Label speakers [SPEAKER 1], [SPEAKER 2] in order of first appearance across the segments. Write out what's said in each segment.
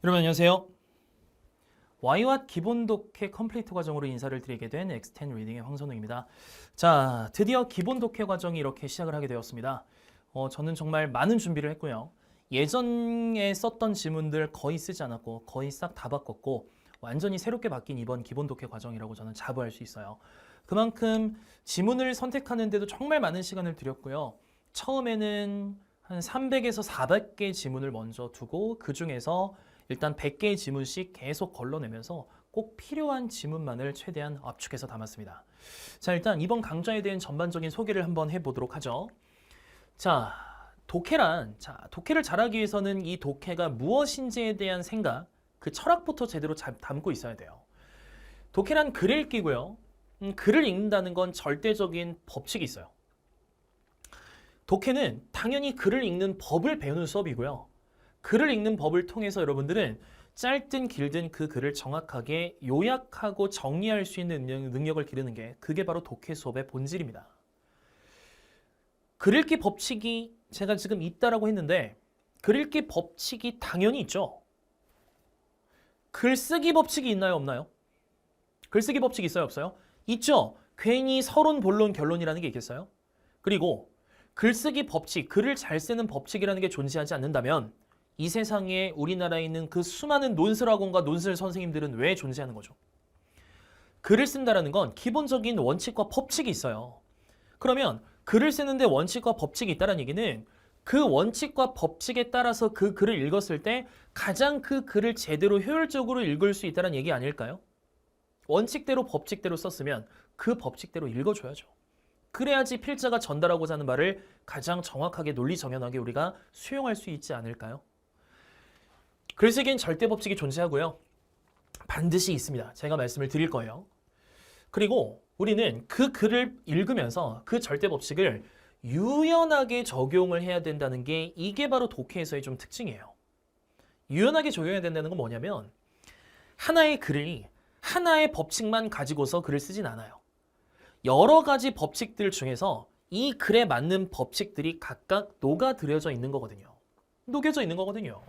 [SPEAKER 1] 여러분 안녕하세요. Y와 기본 독해 컴플리트 과정으로 인사를 드리게 된 엑스텐 리딩의 황선웅입니다. 자, 드디어 기본 독해 과정이 이렇게 시작을 하게 되었습니다. 저는 정말 많은 준비를 했고요. 예전에 썼던 지문들 거의 쓰지 않았고 거의 싹 다 바꿨고 완전히 새롭게 바뀐 이번 기본 독해 과정이라고 저는 자부할 수 있어요. 그만큼 지문을 선택하는데도 정말 많은 시간을 들였고요. 처음에는 한 300에서 400개 지문을 먼저 두고 그 중에서 일단 100개의 지문씩 계속 걸러내면서 꼭 필요한 지문만을 최대한 압축해서 담았습니다. 자, 일단 이번 강좌에 대한 전반적인 소개를 한번 해보도록 하죠. 자, 독해를 잘하기 위해서는 이 독해가 무엇인지에 대한 생각, 그 철학부터 제대로 담고 있어야 돼요. 독해란 글 읽기고요. 글을 읽는다는 건 절대적인 법칙이 있어요. 독해는 당연히 글을 읽는 법을 배우는 수업이고요. 글을 읽는 법을 통해서 여러분들은 짧든 길든 그 글을 정확하게 요약하고 정리할 수 있는 능력을 기르는 게 그게 바로 독해 수업의 본질입니다. 글 읽기 법칙이 제가 지금 있다라고 했는데 글 읽기 법칙이 당연히 있죠. 글쓰기 법칙이 있나요, 없나요? 글쓰기 법칙 있어요, 없어요? 있죠. 괜히 서론, 본론, 결론이라는 게 있겠어요? 그리고 글쓰기 법칙, 글을 잘 쓰는 법칙이라는 게 존재하지 않는다면 이 세상에 우리나라에 있는 그 수많은 논술학원과 논술 선생님들은 왜 존재하는 거죠? 글을 쓴다는 건 기본적인 원칙과 법칙이 있어요. 그러면 글을 쓰는데 원칙과 법칙이 있다는 얘기는 그 원칙과 법칙에 따라서 그 글을 읽었을 때 가장 그 글을 제대로 효율적으로 읽을 수 있다는 얘기 아닐까요? 원칙대로 법칙대로 썼으면 그 법칙대로 읽어줘야죠. 그래야지 필자가 전달하고자 하는 말을 가장 정확하게 논리정연하게 우리가 수용할 수 있지 않을까요? 글쓰기엔 절대 법칙이 존재하고요. 반드시 있습니다. 제가 말씀을 드릴 거예요. 그리고 우리는 그 글을 읽으면서 그 절대 법칙을 유연하게 적용을 해야 된다는 게 이게 바로 독해에서의 좀 특징이에요. 유연하게 적용해야 된다는 건 뭐냐면 하나의 글이 하나의 법칙만 가지고서 글을 쓰진 않아요. 여러 가지 법칙들 중에서 이 글에 맞는 법칙들이 각각 녹아들여져 있는 거거든요. 녹여져 있는 거거든요.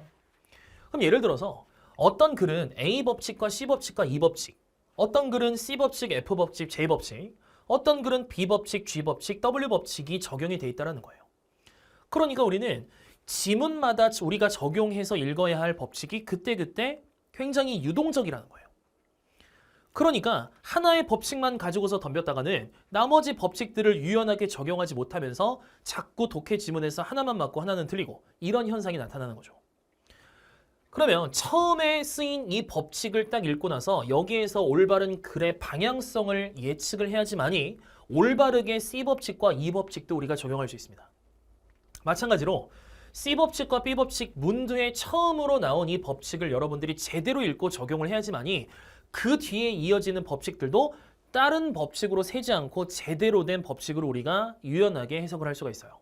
[SPEAKER 1] 그럼 예를 들어서 어떤 글은 A 법칙과 C 법칙과 E 법칙, 어떤 글은 C 법칙, F 법칙, J 법칙, 어떤 글은 B 법칙, G 법칙, W 법칙이 적용이 돼 있다는 거예요. 그러니까 우리는 지문마다 우리가 적용해서 읽어야 할 법칙이 그때그때 굉장히 유동적이라는 거예요. 그러니까 하나의 법칙만 가지고서 덤볐다가는 나머지 법칙들을 유연하게 적용하지 못하면서 자꾸 독해 지문에서 하나만 맞고 하나는 틀리고 이런 현상이 나타나는 거죠. 그러면 처음에 쓰인 이 법칙을 딱 읽고 나서 여기에서 올바른 글의 방향성을 예측을 해야지만이 올바르게 C 법칙과 E 법칙도 우리가 적용할 수 있습니다. 마찬가지로 C 법칙과 B 법칙 문두에 처음으로 나온 이 법칙을 여러분들이 제대로 읽고 적용을 해야지만이 그 뒤에 이어지는 법칙들도 다른 법칙으로 세지 않고 제대로 된 법칙으로 우리가 유연하게 해석을 할 수가 있어요.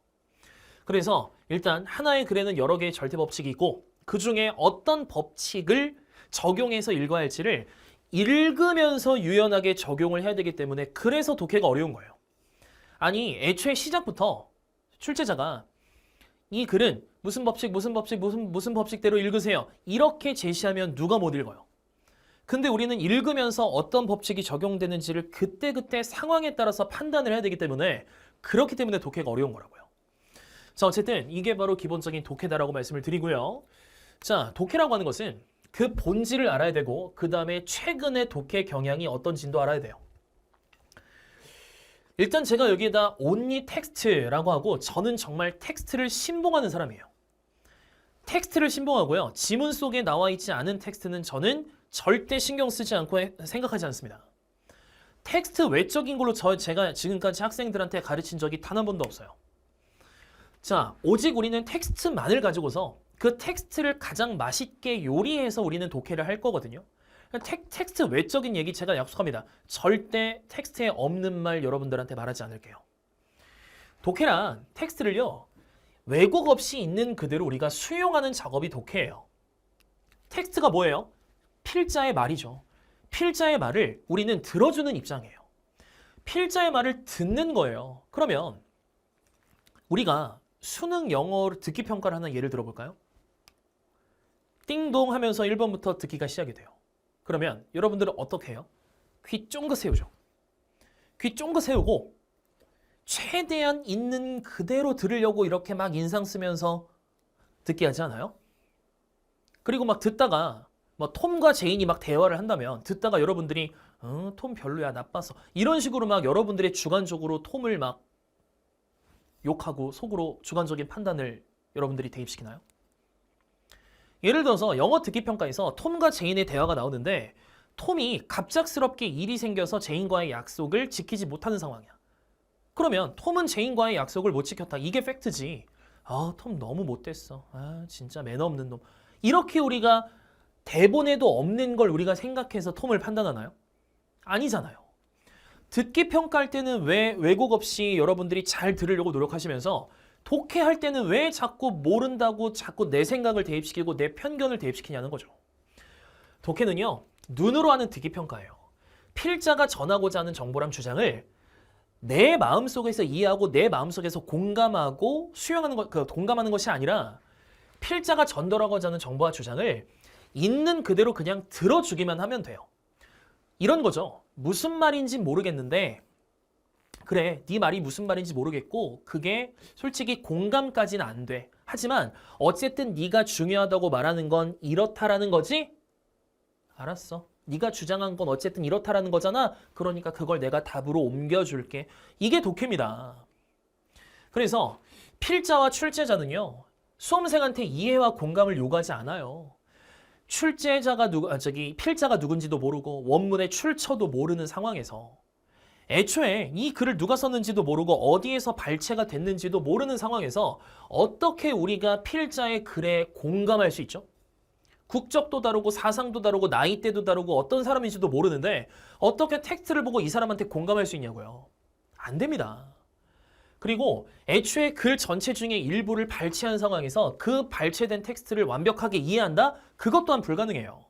[SPEAKER 1] 그래서 일단 하나의 글에는 여러 개의 절대 법칙이 있고 그 중에 어떤 법칙을 적용해서 읽어야 할지를 읽으면서 유연하게 적용을 해야 되기 때문에 그래서 독해가 어려운 거예요. 아니 애초에 시작부터 출제자가 이 글은 무슨 법칙 무슨 법칙대로 읽으세요 이렇게 제시하면 누가 못 읽어요. 근데 우리는 읽으면서 어떤 법칙이 적용되는지를 그때그때 상황에 따라서 판단을 해야 되기 때문에 그렇기 때문에 독해가 어려운 거라고요. 자, 어쨌든 이게 바로 기본적인 독해다라고 말씀을 드리고요. 자, 독해라고 하는 것은 그 본질을 알아야 되고 그 다음에 최근의 독해 경향이 어떤지도 알아야 돼요. 일단 제가 여기에다 only text라고 하고 저는 정말 텍스트를 신봉하는 사람이에요. 텍스트를 신봉하고요. 지문 속에 나와 있지 않은 텍스트는 저는 절대 신경 쓰지 않고 생각하지 않습니다. 텍스트 외적인 걸로 제가 지금까지 학생들한테 가르친 적이 단 한 번도 없어요. 자, 오직 우리는 텍스트만을 가지고서 그 텍스트를 가장 맛있게 요리해서 우리는 독해를 할 거거든요. 텍스트 외적인 얘기 제가 약속합니다. 절대 텍스트에 없는 말 여러분들한테 말하지 않을게요. 독해란 텍스트를요. 왜곡 없이 있는 그대로 우리가 수용하는 작업이 독해예요. 텍스트가 뭐예요? 필자의 말이죠. 필자의 말을 우리는 들어주는 입장이에요. 필자의 말을 듣는 거예요. 그러면 우리가 수능 영어 듣기 평가를 하는 예를 들어볼까요? 띵동 하면서 1번부터 듣기가 시작이 돼요. 그러면 여러분들은 어떻게 해요? 귀 쫑긋 세우죠. 귀 쫑긋 세우고 최대한 있는 그대로 들으려고 이렇게 막 인상 쓰면서 듣게 하지 않아요? 그리고 막 듣다가 뭐 톰과 제인이 막 대화를 한다면 듣다가 여러분들이 톰 별로야, 나빴어, 이런 식으로 막 여러분들의 주관적으로 톰을 막 욕하고 속으로 주관적인 판단을 여러분들이 대입시키나요? 예를 들어서 영어 듣기 평가에서 톰과 제인의 대화가 나오는데 톰이 갑작스럽게 일이 생겨서 제인과의 약속을 지키지 못하는 상황이야. 그러면 톰은 제인과의 약속을 못 지켰다. 이게 팩트지. 아, 톰 너무 못됐어. 아, 진짜 매너 없는 놈. 이렇게 우리가 대본에도 없는 걸 우리가 생각해서 톰을 판단하나요? 아니잖아요. 듣기 평가할 때는 왜 왜곡 없이 여러분들이 잘 들으려고 노력하시면서 독해할 때는 왜 자꾸 모른다고 자꾸 내 생각을 대입시키고 내 편견을 대입시키냐는 거죠. 독해는요, 눈으로 하는 듣기 평가예요. 필자가 전하고자 하는 정보랑 주장을 내 마음속에서 이해하고 내 마음속에서 공감하고 수용하는 공감하는 것이 아니라 필자가 전달하고자 하는 정보와 주장을 있는 그대로 그냥 들어주기만 하면 돼요. 이런 거죠. 무슨 말인지 모르겠는데 그래, 네 말이 무슨 말인지 모르겠고 그게 솔직히 공감까지는 안 돼. 하지만 어쨌든 네가 중요하다고 말하는 건 이렇다라는 거지? 알았어. 네가 주장한 건 어쨌든 이렇다라는 거잖아. 그러니까 그걸 내가 답으로 옮겨줄게. 이게 독해입니다. 그래서 필자와 출제자는요, 수험생한테 이해와 공감을 요구하지 않아요. 필자가 누군지도 모르고 원문의 출처도 모르는 상황에서 애초에 이 글을 누가 썼는지도 모르고 어디에서 발췌가 됐는지도 모르는 상황에서 어떻게 우리가 필자의 글에 공감할 수 있죠? 국적도 다르고 사상도 다르고 나이대도 다르고 어떤 사람인지도 모르는데 어떻게 텍스트를 보고 이 사람한테 공감할 수 있냐고요. 안 됩니다. 그리고 애초에 글 전체 중에 일부를 발췌한 상황에서 그 발췌된 텍스트를 완벽하게 이해한다? 그것 또한 불가능해요.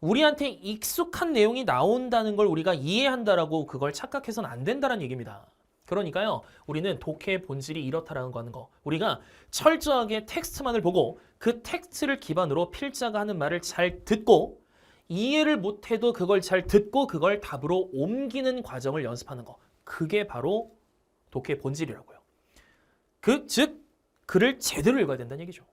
[SPEAKER 1] 우리한테 익숙한 내용이 나온다는 걸 우리가 이해한다라고 그걸 착각해서는 안 된다는 얘기입니다. 그러니까요, 우리는 독해의 본질이 이렇다라는 거 하는 거. 우리가 철저하게 텍스트만을 보고 그 텍스트를 기반으로 필자가 하는 말을 잘 듣고 이해를 못해도 그걸 잘 듣고 그걸 답으로 옮기는 과정을 연습하는 거. 그게 바로 독해의 본질이라고요. 즉 글을 제대로 읽어야 된다는 얘기죠.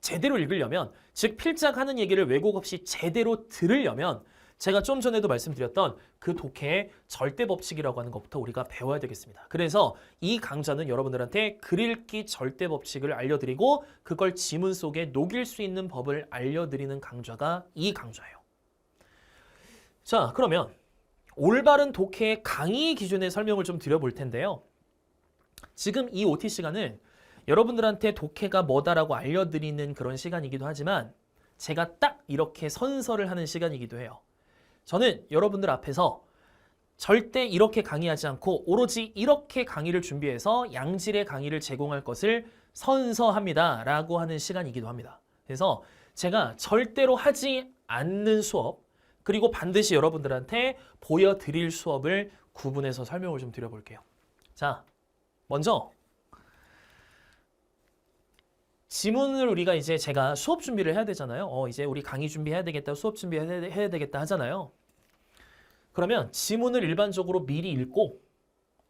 [SPEAKER 1] 제대로 읽으려면, 즉 필자가 하는 얘기를 왜곡 없이 제대로 들으려면 제가 좀 전에도 말씀드렸던 그 독해의 절대 법칙이라고 하는 것부터 우리가 배워야 되겠습니다. 그래서 이 강좌는 여러분들한테 글 읽기 절대 법칙을 알려드리고 그걸 지문 속에 녹일 수 있는 법을 알려드리는 강좌가 이 강좌예요. 자, 그러면 올바른 독해의 강의 기준의 설명을 좀 드려볼 텐데요. 지금 이 OT 시간은 여러분들한테 독해가 뭐다라고 알려드리는 그런 시간이기도 하지만 제가 딱 이렇게 선서를 하는 시간이기도 해요. 저는 여러분들 앞에서 절대 이렇게 강의하지 않고 오로지 이렇게 강의를 준비해서 양질의 강의를 제공할 것을 선서합니다 라고 하는 시간이기도 합니다. 그래서 제가 절대로 하지 않는 수업, 그리고 반드시 여러분들한테 보여드릴 수업을 구분해서 설명을 좀 드려볼게요. 자, 먼저 지문을 우리가 이제 제가 수업 준비를 해야 되잖아요. 이제 우리 강의 준비해야 되겠다, 수업 준비해야 되겠다 하잖아요. 그러면 지문을 일반적으로 미리 읽고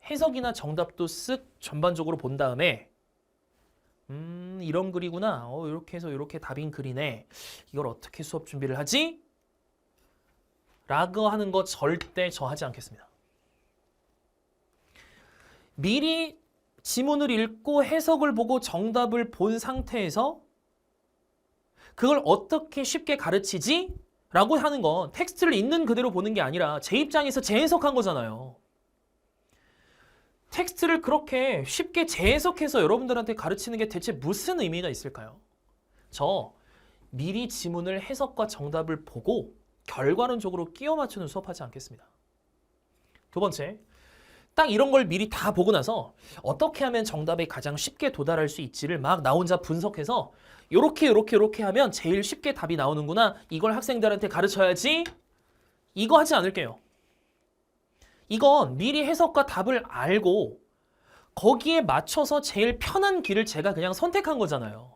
[SPEAKER 1] 해석이나 정답도 쓱 전반적으로 본 다음에 이런 글이구나. 이렇게 해서 이렇게 답인 글이네. 이걸 어떻게 수업 준비를 하지? 라고 하는 거 절대 저 하지 않겠습니다. 미리 지문을 읽고 해석을 보고 정답을 본 상태에서 그걸 어떻게 쉽게 가르치지? 라고 하는 건 텍스트를 있는 그대로 보는 게 아니라 제 입장에서 재해석한 거잖아요. 텍스트를 그렇게 쉽게 재해석해서 여러분들한테 가르치는 게 대체 무슨 의미가 있을까요? 저 미리 지문을 해석과 정답을 보고 결과론적으로 끼워 맞추는 수업하지 않겠습니다. 두 번째, 딱 이런 걸 미리 다 보고 나서 어떻게 하면 정답에 가장 쉽게 도달할 수 있지를 막 나 혼자 분석해서 요렇게 하면 제일 쉽게 답이 나오는구나. 이걸 학생들한테 가르쳐야지. 이거 하지 않을게요. 이건 미리 해석과 답을 알고 거기에 맞춰서 제일 편한 길을 제가 그냥 선택한 거잖아요.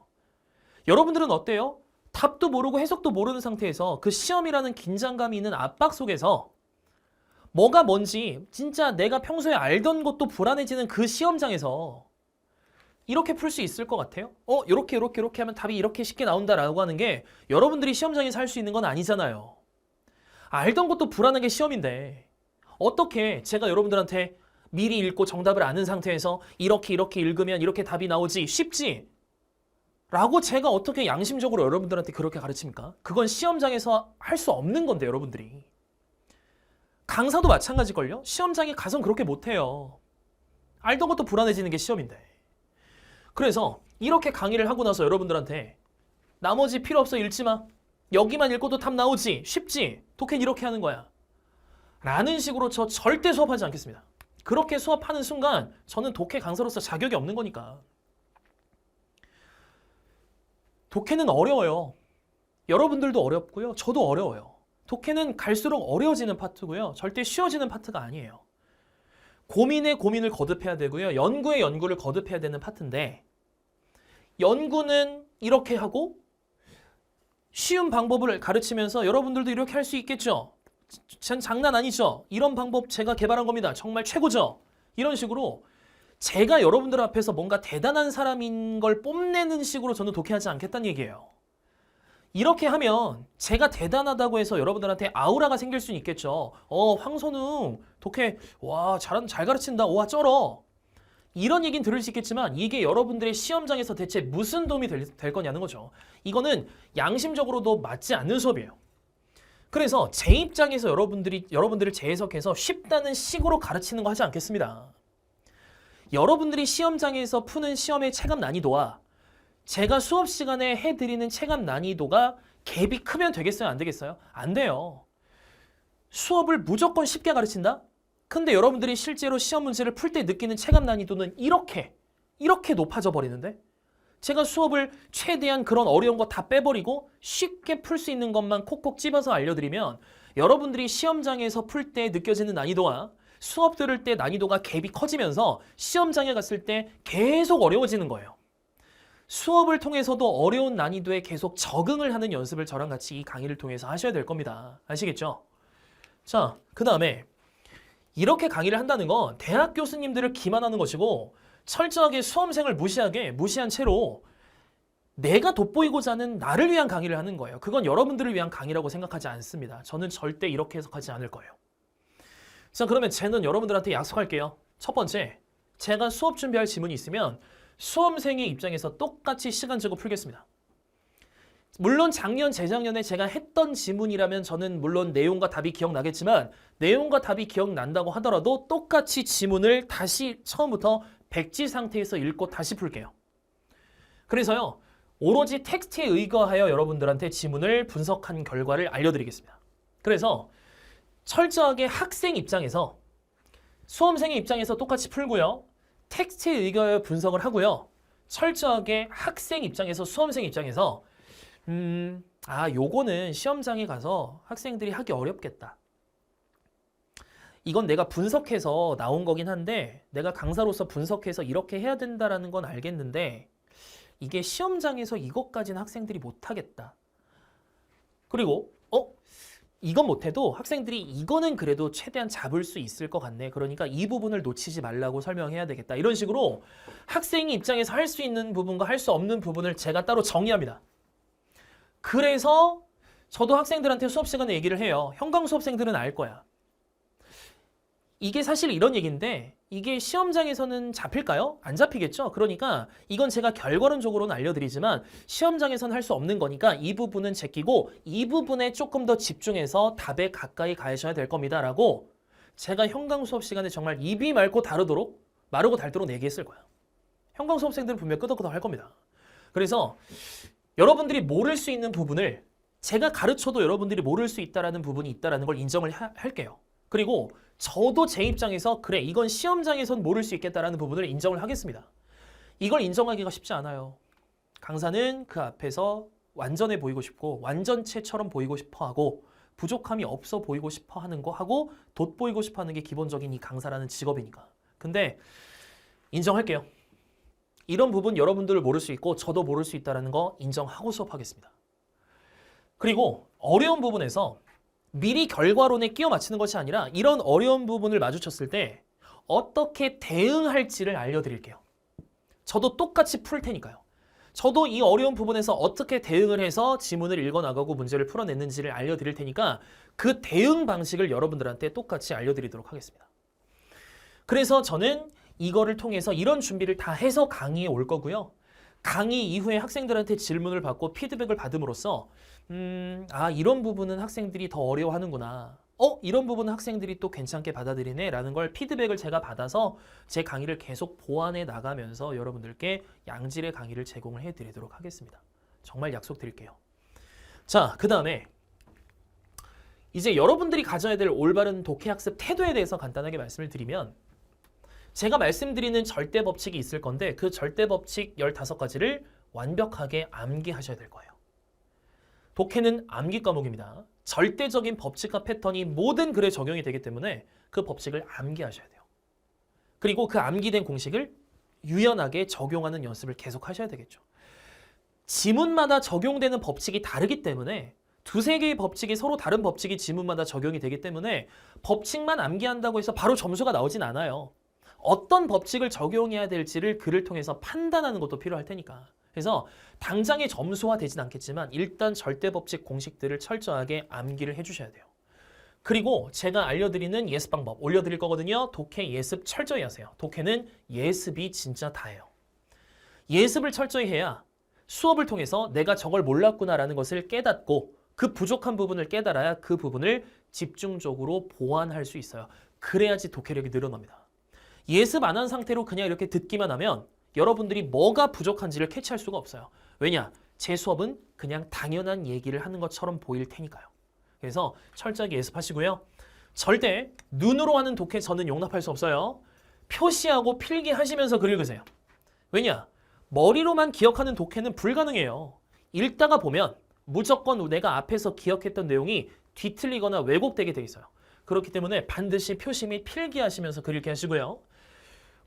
[SPEAKER 1] 여러분들은 어때요? 답도 모르고 해석도 모르는 상태에서 그 시험이라는 긴장감이 있는 압박 속에서 뭐가 뭔지 진짜 내가 평소에 알던 것도 불안해지는 그 시험장에서 이렇게 풀 수 있을 것 같아요? 이렇게 하면 답이 이렇게 쉽게 나온다라고 하는 게 여러분들이 시험장에서 할 수 있는 건 아니잖아요. 알던 것도 불안한 게 시험인데 어떻게 제가 여러분들한테 미리 읽고 정답을 아는 상태에서 이렇게 읽으면 이렇게 답이 나오지 쉽지? 라고 제가 어떻게 양심적으로 여러분들한테 그렇게 가르칩니까? 그건 시험장에서 할 수 없는 건데 여러분들이. 강사도 마찬가지걸요? 시험장에 가선 그렇게 못해요. 알던 것도 불안해지는 게 시험인데. 그래서 이렇게 강의를 하고 나서 여러분들한테 나머지 필요 없어 읽지 마. 여기만 읽고도 답 나오지. 쉽지. 독해는 이렇게 하는 거야. 라는 식으로 저 절대 수업하지 않겠습니다. 그렇게 수업하는 순간 저는 독해 강사로서 자격이 없는 거니까. 독해는 어려워요. 여러분들도 어렵고요. 저도 어려워요. 독해는 갈수록 어려워지는 파트고요. 절대 쉬워지는 파트가 아니에요. 고민에 고민을 거듭해야 되고요. 연구에 연구를 거듭해야 되는 파트인데 연구는 이렇게 하고 쉬운 방법을 가르치면서 여러분들도 이렇게 할 수 있겠죠? 전 장난 아니죠? 이런 방법 제가 개발한 겁니다. 정말 최고죠? 이런 식으로 제가 여러분들 앞에서 뭔가 대단한 사람인 걸 뽐내는 식으로 저는 독해하지 않겠다는 얘기예요. 이렇게 하면 제가 대단하다고 해서 여러분들한테 아우라가 생길 수는 있겠죠. 황선웅 독해 와 잘 가르친다. 와 쩔어. 이런 얘기는 들을 수 있겠지만 이게 여러분들의 시험장에서 대체 무슨 도움이 될 거냐는 거죠. 이거는 양심적으로도 맞지 않는 수업이에요. 그래서 제 입장에서 여러분들을 재해석해서 쉽다는 식으로 가르치는 거 하지 않겠습니다. 여러분들이 시험장에서 푸는 시험의 체감 난이도와 제가 수업 시간에 해드리는 체감 난이도가 갭이 크면 되겠어요? 안 되겠어요? 안 돼요. 수업을 무조건 쉽게 가르친다? 근데 여러분들이 실제로 시험 문제를 풀 때 느끼는 체감 난이도는 이렇게 높아져 버리는데 제가 수업을 최대한 그런 어려운 거 다 빼버리고 쉽게 풀 수 있는 것만 콕콕 집어서 알려드리면 여러분들이 시험장에서 풀 때 느껴지는 난이도와 수업 들을 때 난이도가 갭이 커지면서 시험장에 갔을 때 계속 어려워지는 거예요. 수업을 통해서도 어려운 난이도에 계속 적응을 하는 연습을 저랑 같이 이 강의를 통해서 하셔야 될 겁니다. 아시겠죠? 자, 그 다음에 이렇게 강의를 한다는 건 대학 교수님들을 기만하는 것이고 철저하게 수험생을 무시한 채로 내가 돋보이고자 하는 나를 위한 강의를 하는 거예요. 그건 여러분들을 위한 강의라고 생각하지 않습니다. 저는 절대 이렇게 해석하지 않을 거예요. 자, 그러면 저는 여러분들한테 약속할게요. 첫 번째, 제가 수업 준비할 지문이 있으면 수험생의 입장에서 똑같이 시간 재고 풀겠습니다. 물론 작년, 재작년에 제가 했던 지문이라면 저는 물론 내용과 답이 기억나겠지만 내용과 답이 기억난다고 하더라도 똑같이 지문을 다시 처음부터 백지 상태에서 읽고 다시 풀게요. 그래서요, 오로지 텍스트에 의거하여 여러분들한테 지문을 분석한 결과를 알려드리겠습니다. 그래서 철저하게 학생 입장에서 수험생의 입장에서 똑같이 풀고요. 텍스트에 의거하여 분석을 하고요. 철저하게 학생 입장에서 수험생 입장에서 요거는 시험장에 가서 학생들이 하기 어렵겠다. 이건 내가 분석해서 나온 거긴 한데 내가 강사로서 분석해서 이렇게 해야 된다라는 건 알겠는데 이게 시험장에서 이것까지는 학생들이 못하겠다. 그리고 이건 못해도 학생들이 이거는 그래도 최대한 잡을 수 있을 것 같네. 그러니까 이 부분을 놓치지 말라고 설명해야 되겠다. 이런 식으로 학생의 입장에서 할 수 있는 부분과 할 수 없는 부분을 제가 따로 정의합니다. 그래서 저도 학생들한테 수업 시간에 얘기를 해요. 현강 수업생들은 알 거야. 이게 사실 이런 얘기인데 이게 시험장에서는 잡힐까요? 안 잡히겠죠? 그러니까 이건 제가 결과론적으로는 알려드리지만 시험장에서는 할 수 없는 거니까 이 부분은 제끼고 이 부분에 조금 더 집중해서 답에 가까이 가셔야 될 겁니다. 라고 제가 현강 수업 시간에 정말 입이 마르고 닳도록 얘기했을 거예요. 현강 수업생들은 분명 끄덕끄덕 할 겁니다. 그래서 여러분들이 모를 수 있는 부분을 제가 가르쳐도 여러분들이 모를 수 있다라는 부분이 있다라는 걸 인정을 할게요. 그리고 저도 제 입장에서 그래 이건 시험장에선 모를 수 있겠다라는 부분을 인정을 하겠습니다. 이걸 인정하기가 쉽지 않아요. 강사는 그 앞에서 완전해 보이고 싶고 완전체처럼 보이고 싶어 하고 부족함이 없어 보이고 싶어 하는 거 하고 돋보이고 싶어 하는 게 기본적인 이 강사라는 직업이니까. 근데 인정할게요. 이런 부분 여러분들을 모를 수 있고 저도 모를 수 있다는 거 인정하고 수업하겠습니다. 그리고 어려운 부분에서 미리 결과론에 끼워 맞추는 것이 아니라 이런 어려운 부분을 마주쳤을 때 어떻게 대응할지를 알려드릴게요. 저도 똑같이 풀 테니까요. 저도 이 어려운 부분에서 어떻게 대응을 해서 지문을 읽어나가고 문제를 풀어냈는지를 알려드릴 테니까 그 대응 방식을 여러분들한테 똑같이 알려드리도록 하겠습니다. 그래서 저는 이거를 통해서 이런 준비를 다 해서 강의에 올 거고요. 강의 이후에 학생들한테 질문을 받고 피드백을 받음으로써 이런 부분은 학생들이 더 어려워하는구나. 이런 부분은 학생들이 또 괜찮게 받아들이네 라는 걸 피드백을 제가 받아서 제 강의를 계속 보완해 나가면서 여러분들께 양질의 강의를 제공을 해드리도록 하겠습니다. 정말 약속드릴게요. 자, 그 다음에 이제 여러분들이 가져야 될 올바른 독해학습 태도에 대해서 간단하게 말씀을 드리면 제가 말씀드리는 절대 법칙이 있을 건데 그 절대 법칙 15가지를 완벽하게 암기하셔야 될 거예요. 독해는 암기 과목입니다. 절대적인 법칙과 패턴이 모든 글에 적용이 되기 때문에 그 법칙을 암기하셔야 돼요. 그리고 그 암기된 공식을 유연하게 적용하는 연습을 계속 하셔야 되겠죠. 지문마다 적용되는 법칙이 다르기 때문에 두세 개의 법칙이 서로 다른 법칙이 지문마다 적용이 되기 때문에 법칙만 암기한다고 해서 바로 점수가 나오진 않아요. 어떤 법칙을 적용해야 될지를 글을 통해서 판단하는 것도 필요할 테니까. 그래서 당장의 점수화 되진 않겠지만 일단 절대법칙 공식들을 철저하게 암기를 해주셔야 돼요. 그리고 제가 알려드리는 예습 방법 올려드릴 거거든요. 독해 예습 철저히 하세요. 독해는 예습이 진짜 다예요. 예습을 철저히 해야 수업을 통해서 내가 저걸 몰랐구나라는 것을 깨닫고 그 부족한 부분을 깨달아야 그 부분을 집중적으로 보완할 수 있어요. 그래야지 독해력이 늘어납니다. 예습 안 한 상태로 그냥 이렇게 듣기만 하면 여러분들이 뭐가 부족한지를 캐치할 수가 없어요. 왜냐? 제 수업은 그냥 당연한 얘기를 하는 것처럼 보일 테니까요. 그래서 철저하게 예습하시고요. 절대 눈으로 하는 독해 저는 용납할 수 없어요. 표시하고 필기하시면서 글 읽으세요. 왜냐? 머리로만 기억하는 독해는 불가능해요. 읽다가 보면 무조건 내가 앞에서 기억했던 내용이 뒤틀리거나 왜곡되게 돼 있어요. 그렇기 때문에 반드시 표시 및 필기하시면서 글 읽기 하시고요.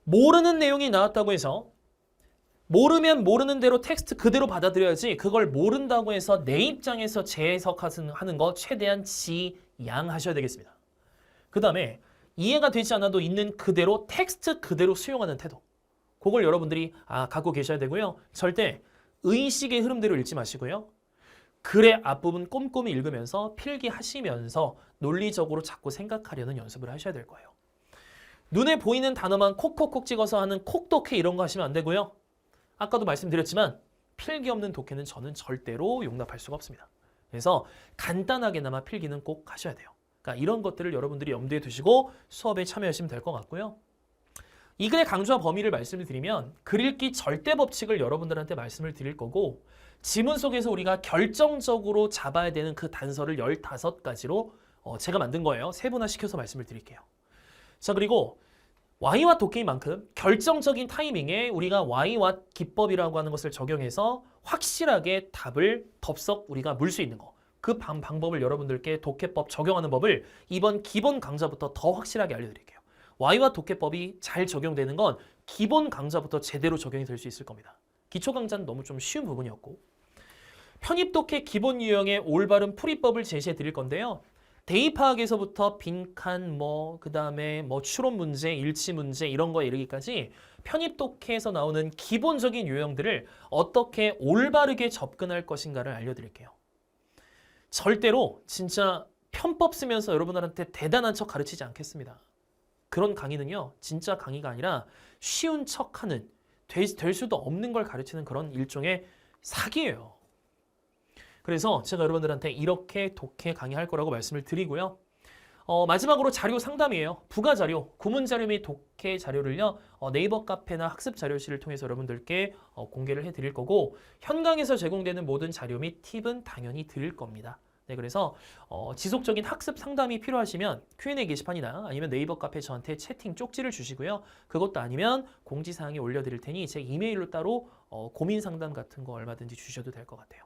[SPEAKER 1] 모르는 내용이 나왔다고 해서 모르면 모르는 대로 텍스트 그대로 받아들여야지 그걸 모른다고 해서 내 입장에서 재해석하는 거 최대한 지양하셔야 되겠습니다. 그 다음에 이해가 되지 않아도 있는 그대로 텍스트 그대로 수용하는 태도. 그걸 여러분들이 갖고 계셔야 되고요. 절대 의식의 흐름대로 읽지 마시고요. 글의 앞부분 꼼꼼히 읽으면서 필기하시면서 논리적으로 자꾸 생각하려는 연습을 하셔야 될 거예요. 눈에 보이는 단어만 콕콕콕 찍어서 하는 콕독해 이런 거 하시면 안 되고요. 아까도 말씀드렸지만 필기 없는 독해는 저는 절대로 용납할 수가 없습니다. 그래서 간단하게나마 필기는 꼭 하셔야 돼요. 그러니까 이런 것들을 여러분들이 염두에 두시고 수업에 참여하시면 될 것 같고요. 이 글의 강조와 범위를 말씀을 드리면 글 읽기 절대 법칙을 여러분들한테 말씀을 드릴 거고 지문 속에서 우리가 결정적으로 잡아야 되는 그 단서를 15가지로 제가 만든 거예요. 세분화시켜서 말씀을 드릴게요. 자, 그리고 Y와 독해인만큼 결정적인 타이밍에 우리가 Y와 기법이라고 하는 것을 적용해서 확실하게 답을 덥석 우리가 물 수 있는 거. 그 방법을 여러분들께 독해법 적용하는 법을 이번 기본 강좌부터 더 확실하게 알려드릴게요. Y와 독해법이 잘 적용되는 건 기본 강좌부터 제대로 적용이 될 수 있을 겁니다. 기초 강좌는 너무 좀 쉬운 부분이었고 편입 독해 기본 유형의 올바른 풀이법을 제시해 드릴 건데요. 대입 파악에서부터 빈칸, 그 다음에 추론 문제, 일치 문제 이런 거에 이르기까지 편입 독해에서 나오는 기본적인 유형들을 어떻게 올바르게 접근할 것인가를 알려드릴게요. 절대로 진짜 편법 쓰면서 여러분들한테 대단한 척 가르치지 않겠습니다. 그런 강의는요, 진짜 강의가 아니라 쉬운 척하는, 될 수도 없는 걸 가르치는 그런 일종의 사기예요. 그래서 제가 여러분들한테 이렇게 독해 강의할 거라고 말씀을 드리고요. 마지막으로 자료 상담이에요. 부가 자료, 구문 자료 및 독해 자료를요. 네이버 카페나 학습 자료실을 통해서 여러분들께 공개를 해드릴 거고 현강에서 제공되는 모든 자료 및 팁은 당연히 드릴 겁니다. 네, 그래서 지속적인 학습 상담이 필요하시면 Q&A 게시판이나 아니면 네이버 카페 저한테 채팅 쪽지를 주시고요. 그것도 아니면 공지사항에 올려드릴 테니 제 이메일로 따로 고민 상담 같은 거 얼마든지 주셔도 될 것 같아요.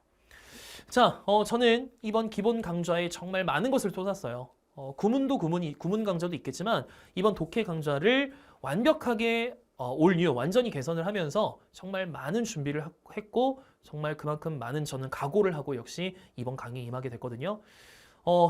[SPEAKER 1] 자, 저는 이번 기본 강좌에 정말 많은 것을 쏟았어요. 구문 강좌도 있겠지만 이번 독해 강좌를 완벽하게 올 뉴 완전히 개선을 하면서 정말 많은 준비를 했고 정말 그만큼 많은 저는 각오를 하고 역시 이번 강의에 임하게 됐거든요.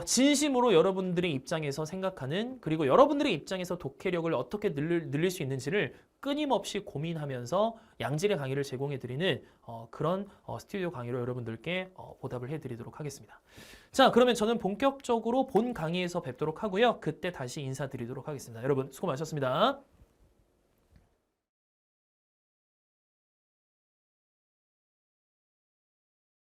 [SPEAKER 1] 진심으로 여러분들의 입장에서 생각하는, 그리고 여러분들의 입장에서 독해력을 어떻게 늘릴 수 있는지를 끊임없이 고민하면서 양질의 강의를 제공해드리는 그런 스튜디오 강의로 여러분들께 보답을 해드리도록 하겠습니다. 자, 그러면 저는 본격적으로 본 강의에서 뵙도록 하고요. 그때 다시 인사드리도록 하겠습니다. 여러분 수고 많으셨습니다.